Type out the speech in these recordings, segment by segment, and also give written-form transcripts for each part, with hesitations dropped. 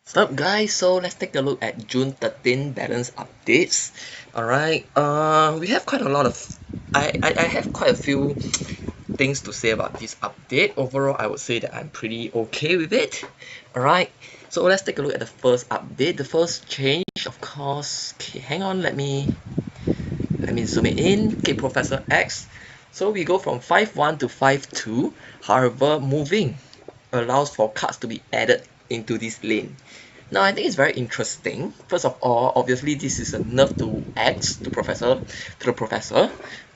What's up guys? So let's take a look at June 13 balance updates. Alright, we have quite a lot of I have quite a few things to say about this update. Overall, I would say that I'm pretty okay with it. Alright, so let's take a look at the first update. The first change, of course, okay, hang on, let me zoom it in. Okay, Professor X. So we go from 5.1 to 5.2. However, moving allows for cards to be added into this lane. Now I think it's very interesting. First of all, obviously this is a nerf to X to the professor.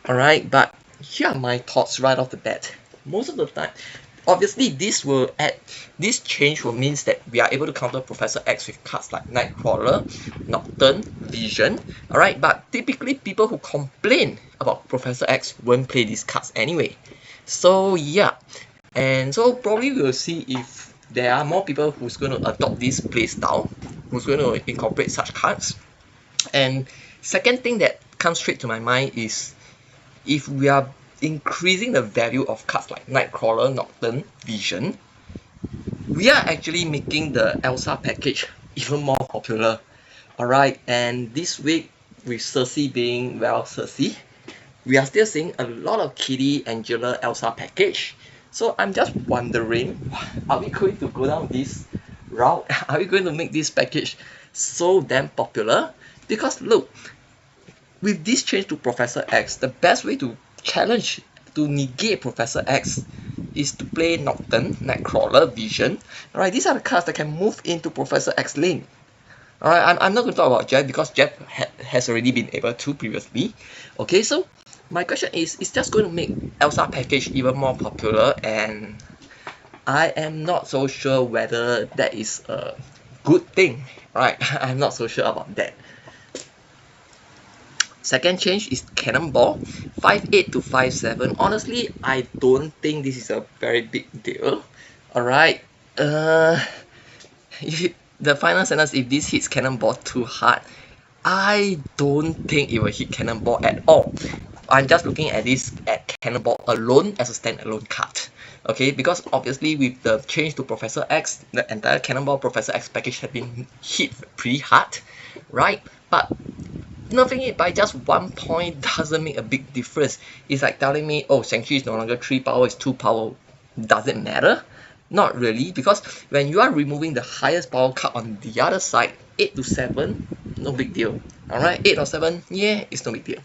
Alright, but here are my thoughts right off the bat. Most of the time, obviously this change will means that we are able to counter Professor X with cards like Nightcrawler, Nocturne, Vision. Alright, but typically people who complain about Professor X won't play these cards anyway. So yeah. And so probably we'll see if there are more people who's going to adopt this playstyle, who's going to incorporate such cards. And second thing that comes straight to my mind is if we are increasing the value of cards like Nightcrawler, Nocturne, Vision, we are actually making the Elsa package even more popular. Alright, and this week with Cersei being, well, Cersei, we are still seeing a lot of Kitty, Angela, Elsa package. So I'm just wondering, are we going to go down this route? Are we going to make this package so damn popular? Because look, with this change to Professor X, the best way to challenge, to negate Professor X is to play Nocturne, Nightcrawler, Vision. Alright, these are the cards that can move into Professor X lane. Alright, I'm not going to talk about Jeff because Jeff has already been able to previously. Okay, so my question is, it's just going to make Elsa package even more popular, and I am not so sure whether that is a good thing, right? I'm not so sure about that. Second change is Cannonball, 5.8 to 5.7. Honestly, I don't think this is a very big deal. Alright, the final sentence, if this hits Cannonball too hard, I don't think it will hit Cannonball at all. I'm just looking at this at Cannonball alone as a standalone card. Okay, because obviously with the change to Professor X, the entire Cannonball Professor X package has been hit pretty hard, right? But nerfing it by just 1 point doesn't make a big difference. It's like telling me, oh, Sanctuary is no longer 3 power, it's 2 power. Does it matter? Not really, because when you are removing the highest power card on the other side, 8 to 7, no big deal. Alright, 8 or 7, yeah, it's no big deal.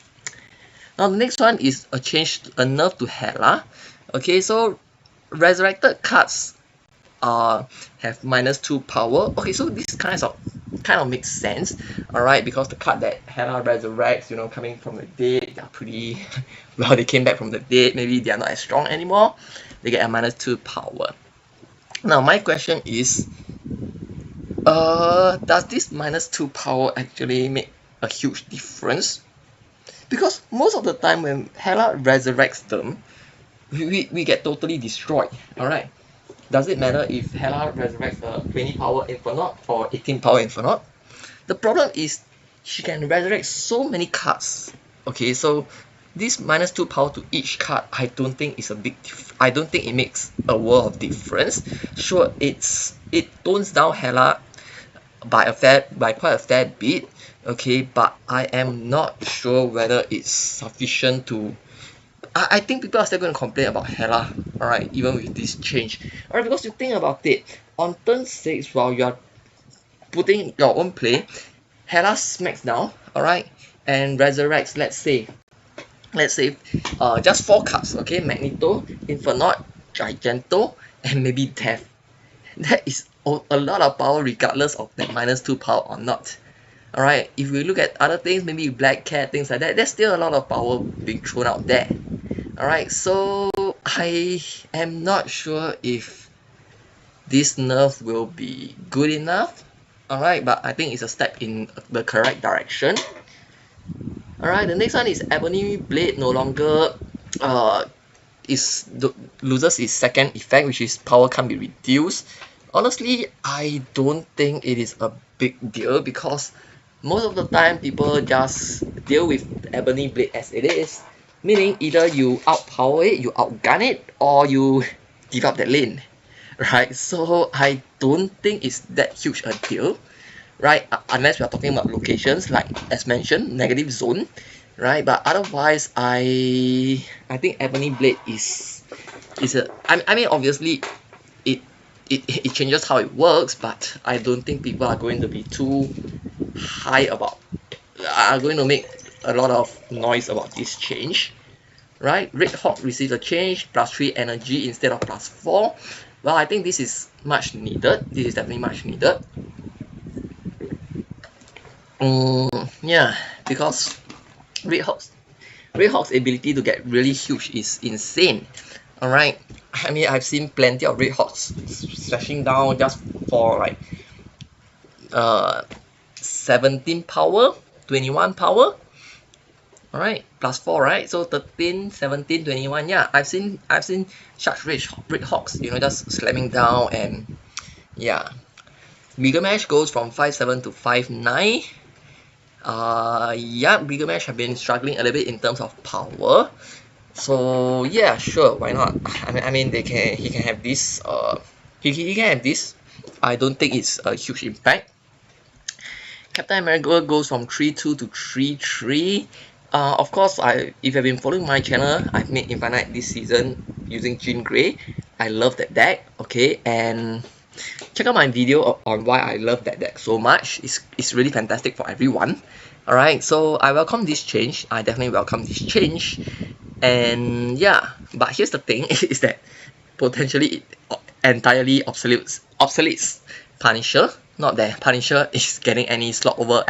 Now the next one is a nerf to Hela. Okay, so resurrected cards have -2 power. Okay, so this kind of makes sense, alright, because the card that Hela resurrects, you know, coming from the dead, they're pretty well, they came back from the dead, maybe they are not as strong anymore, they get a -2 power. Now my question is, does this -2 power actually make a huge difference? Because most of the time when Hela resurrects them, we get totally destroyed, alright? Does it matter if Hela resurrects a 20 power Infernaut or 18 power Infernaut? The problem is she can resurrect so many cards. Okay, so this -2 power to each card, I don't think is a big I don't think it makes a world of difference. Sure, it tones down Hela by quite a fair bit, okay, but I am not sure whether it's sufficient to. I think people are still going to complain about Hela, alright, even with this change. Alright, because you think about it, on turn 6, while you are putting your own play, Hela smacks down, alright, and resurrects, let's say just 4 cards, okay, Magneto, Infernaut, Giganto, and maybe Death. That is a lot of power regardless of that -2 power or not. Alright, if we look at other things, maybe Black Cat, things like that, there's still a lot of power being thrown out there. Alright, so I am not sure if this nerf will be good enough. Alright, but I think it's a step in the correct direction. Alright, the next one is Ebony Blade no longer loses its second effect, which is power can't be reduced. Honestly, I don't think it is a big deal because most of the time people just deal with Ebony Blade as it is, meaning either you outpower it, you outgun it, or you give up that lane. right? So I don't think it's that huge a deal, right? Unless we are talking about locations, like as mentioned, negative zone, right? But otherwise, I think Ebony Blade is a I mean obviously it it changes how it works, but I don't think people are going to be too high about are going to make a lot of noise about this change, right? Red Hawk receives a change, +3 energy instead of +4. Well, I think this is much needed. This is definitely much needed. Yeah, because Red Hawk's Red Hawk's ability to get really huge is insane. Alright, I mean I've seen plenty of Red Hawks slashing down just for like 17 power, 21 power. Alright, +4, right? So 13, 17, 21. Yeah, I've seen such Red Hawks, you know, just slamming down. And yeah, Bigger Mesh goes from 5.7 to 5.9. Yeah, Bigger Mesh have been struggling a little bit in terms of power. So yeah, sure, why not? I mean he can have this. He can have this. I don't think it's a huge impact. Captain America goes from 3.2 to 3.3. Of course, if you've been following my channel, I've made Infinite this season using Jean Grey. I love that deck, okay, and check out my video on why I love that deck so much. It's really fantastic for everyone. Alright, so I welcome this change. I definitely welcome this change. And yeah, but here's the thing is that potentially it entirely obsoletes Punisher. Not that Punisher is getting any slot over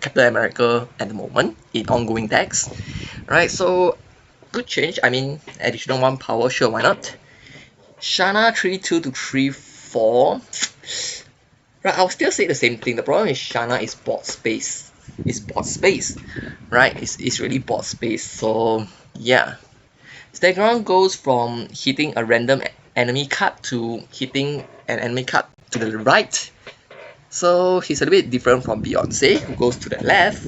Captain America at the moment in ongoing decks. Right, so good change. I mean, additional 1 power, sure, why not? Shanna 3.2 to 3.4. Right, I'll still say the same thing. The problem is Shanna is board space. It's board space, right? It's really board space. So yeah, Stegron goes from hitting a random enemy card to hitting an enemy card to the right. So he's a little bit different from Beyonce, who goes to the left.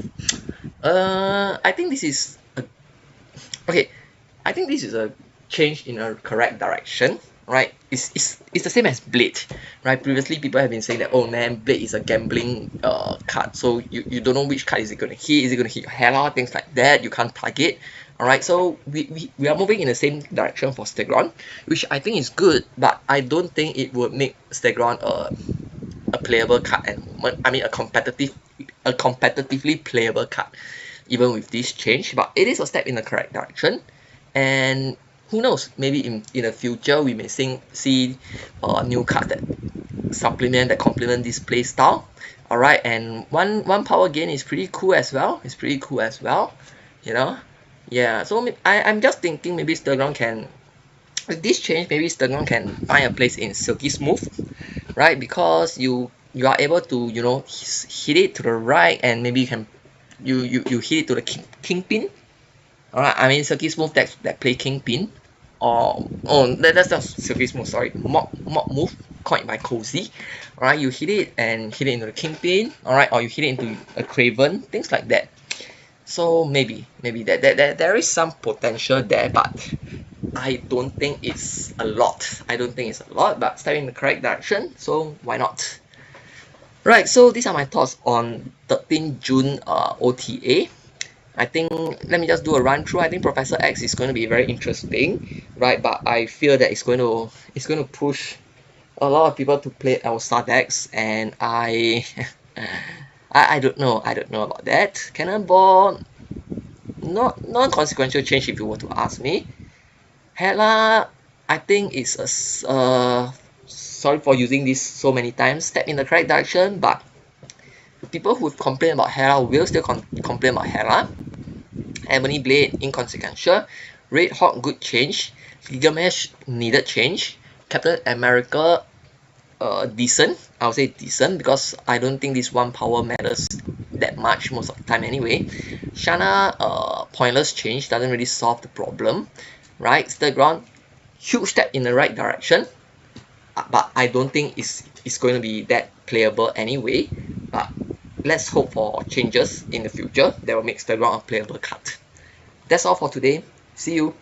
I think this is okay. I think this is a change in a correct direction, right? It's the same as Blade, right? Previously, people have been saying that, oh man, Blade is a gambling card, so you don't know which card is it going to hit. Is it going to hit your Hela? Things like that. You can't target. Alright, so we are moving in the same direction for Stegron, which I think is good, but I don't think it would make Stegron a playable card at the moment. I mean a competitively playable card, even with this change. But it is a step in the correct direction, and who knows, maybe in the future we may see new cards that complement this play style. Alright, and one power gain is pretty cool as well. It's pretty cool as well, you know. Yeah, so I'm just thinking maybe Stegron can, with this change, maybe Stegron can find a place in Silky Smooth, right? Because you are able to, you know, hit it to the right, and maybe you can you hit it to the Kingpin. Alright, I mean Silky Smooth that play Kingpin, or that's not Silky Smooth, sorry, mock move coined by Cozy. Alright, you hit it into the Kingpin, alright, or you hit it into a Craven, things like that. So maybe that there is some potential there, but I don't think it's a lot. But step in the correct direction, so why not? Right, so these are my thoughts on 13 June OTA. I think, let me just do a run through. I think Professor X is going to be very interesting, right? But I feel that it's going to push a lot of people to play Elsa decks, and I don't know about that. Cannonball, not non-consequential change if you were to ask me. Hela, I think it's a sorry for using this so many times, step in the correct direction, but people who complain about Hela will still complain about Hela. Ebony Blade, inconsequential. Red Hawk, good change. Gilgamesh, needed change. Captain America, decent. I would say decent, because I don't think this 1 power matters that much most of the time anyway. Shanna, pointless change, doesn't really solve the problem, right? Stegron, huge step in the right direction, but I don't think it's going to be that playable anyway. But let's hope for changes in the future that will make Stegron a playable card. That's all for today. See you.